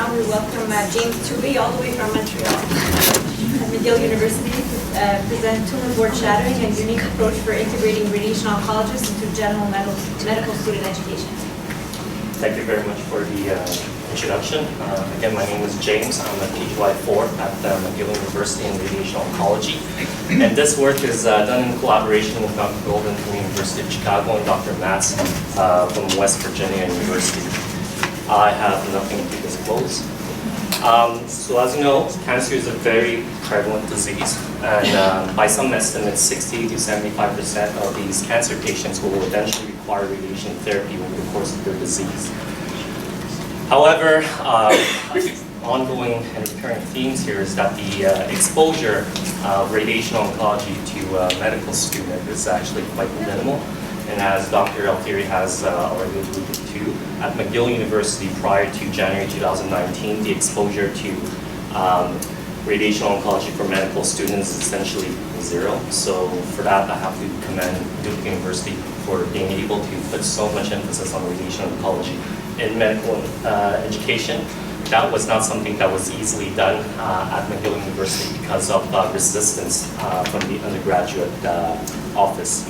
now we welcome James Tsui, all the way from Montreal, at McGill University, to present tumor board shadowing and unique approach for integrating radiation oncologists into general medical student education. Thank you very much for the introduction. Again, my name is James. I'm a PhD 4 at McGill University in radiation oncology. And this work is done in collaboration with Dr. Golden from the University of Chicago and Dr. Matz from West Virginia University. I have nothing to disclose. So as you know, cancer is a very prevalent disease, and by some estimates, 60 to 75% of these cancer patients will eventually require radiation therapy over the course of their disease. However, ongoing and recurring themes here is that the exposure of radiation oncology to a medical student is actually quite minimal. And as Dr. Altieri has already alluded to, at McGill University prior to January 2019, the exposure to radiation oncology for medical students is essentially zero. So for that, I have to commend Duke University for being able to put so much emphasis on radiation oncology in medical education. That was not something that was easily done at McGill University because of resistance from the undergraduate office.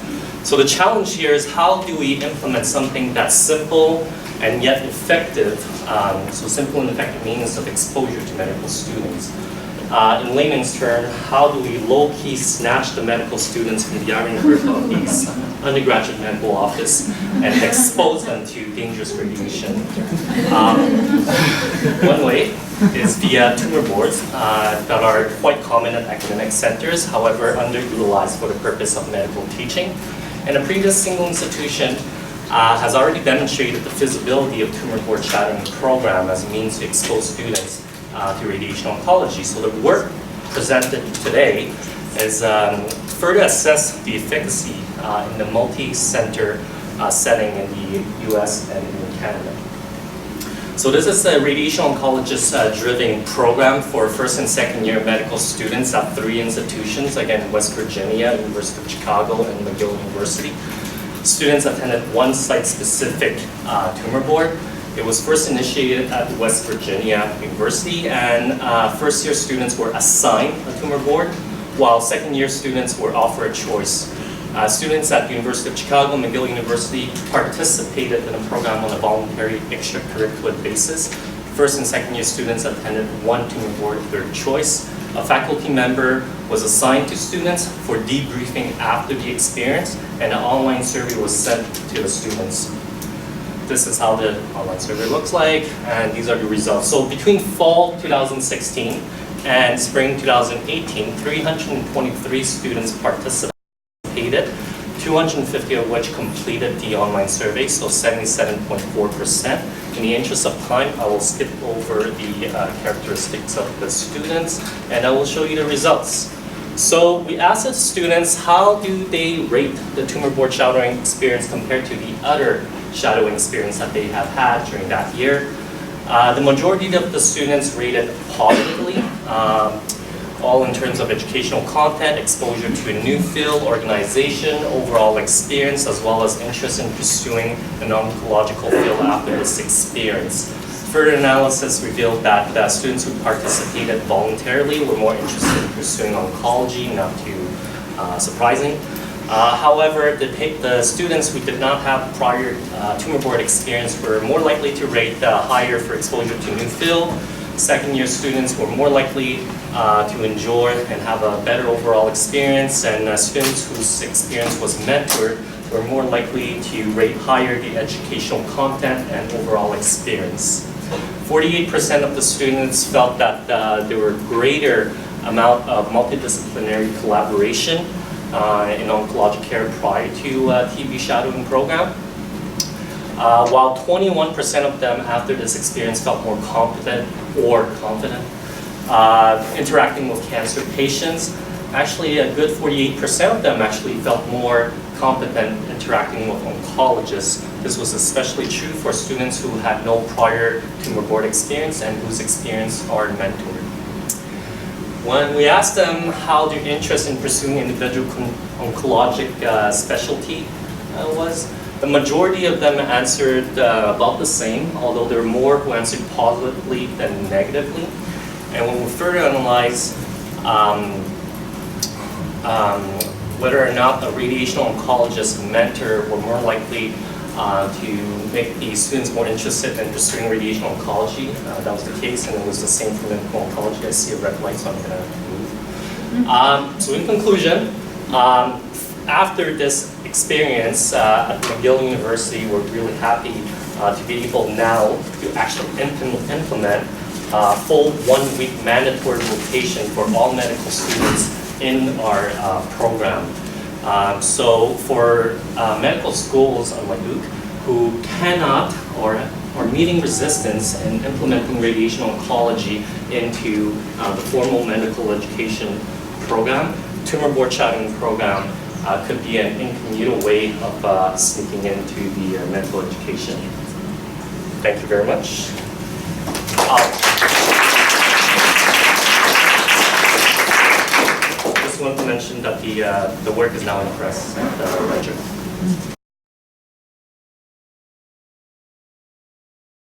So the challenge here is, how do we implement something that's simple and yet effective? So simple and effective means of exposure to medical students. In layman's term, how do we low-key snatch the medical students from the iron grip of these undergraduate medical office and expose them to dangerous radiation? One way is via tumor boards that are quite common at academic centers, however underutilized for the purpose of medical teaching. And a previous single institution has already demonstrated the feasibility of tumor board shadowing program as a means to expose students to radiation oncology. So the work presented today is further assess the efficacy in the multi-center setting in the US and in Canada. So this is a radiation oncologist driven program for first and second year medical students at 3 institutions, again, West Virginia, University of Chicago, and McGill University. Students attended one site-specific tumor board. It was first initiated at West Virginia University, and first year students were assigned a tumor board, while second year students were offered a choice. Students at the University of Chicago and McGill University participated in a program on a voluntary extracurricular basis. First and second year students attended one tumor board of their choice. A faculty member was assigned to students for debriefing after the experience, and an online survey was sent to the students. This is how the online survey looks like, and these are the results. So between fall 2016 and spring 2018, 323 students participated, 250 of which completed the online survey, so 77.4%. In the interest of time, I will skip over the characteristics of the students, and I will show you the results. So we asked the students, how do they rate the tumor board shadowing experience compared to the other shadowing experience that they have had during that year? The majority of the students rated positively, all in terms of educational content, exposure to a new field, organization, overall experience, as well as interest in pursuing an oncological field after this experience. Further analysis revealed that the students who participated voluntarily were more interested in pursuing oncology, not too surprising. However, the students who did not have prior tumor board experience were more likely to rate higher for exposure to new field. Second year students were more likely to enjoy and have a better overall experience, and students whose experience was mentored were more likely to rate higher the educational content and overall experience. 48% of the students felt that there were greater amount of multidisciplinary collaboration in oncologic care prior to TB shadowing program. While 21% of them after this experience felt more competent or confident interacting with cancer patients. Actually, a good 48% of them actually felt more competent interacting with oncologists. This was especially true for students who had no prior tumor board experience and whose experience are mentored. When we asked them how their interest in pursuing individual oncologic specialty was, The majority of them answered about the same, although there were more who answered positively than negatively. And when we further analyze whether or not a radiation oncologist mentor were more likely to make the students more interested in pursuing radiation oncology, that was the case, and it was the same for medical oncology. I see a red light, so I'm going to move. So in conclusion, after this experience at McGill University, we're really happy to be able now to actually implement full 1 week mandatory rotation for all medical students in our program. So for medical schools like Duke who cannot or are meeting resistance in implementing radiation oncology into the formal medical education program, tumor board shadowing program could be an incognito way of sneaking into the medical education. Thank you very much. Just want to mention that the work is now in press at Ledger.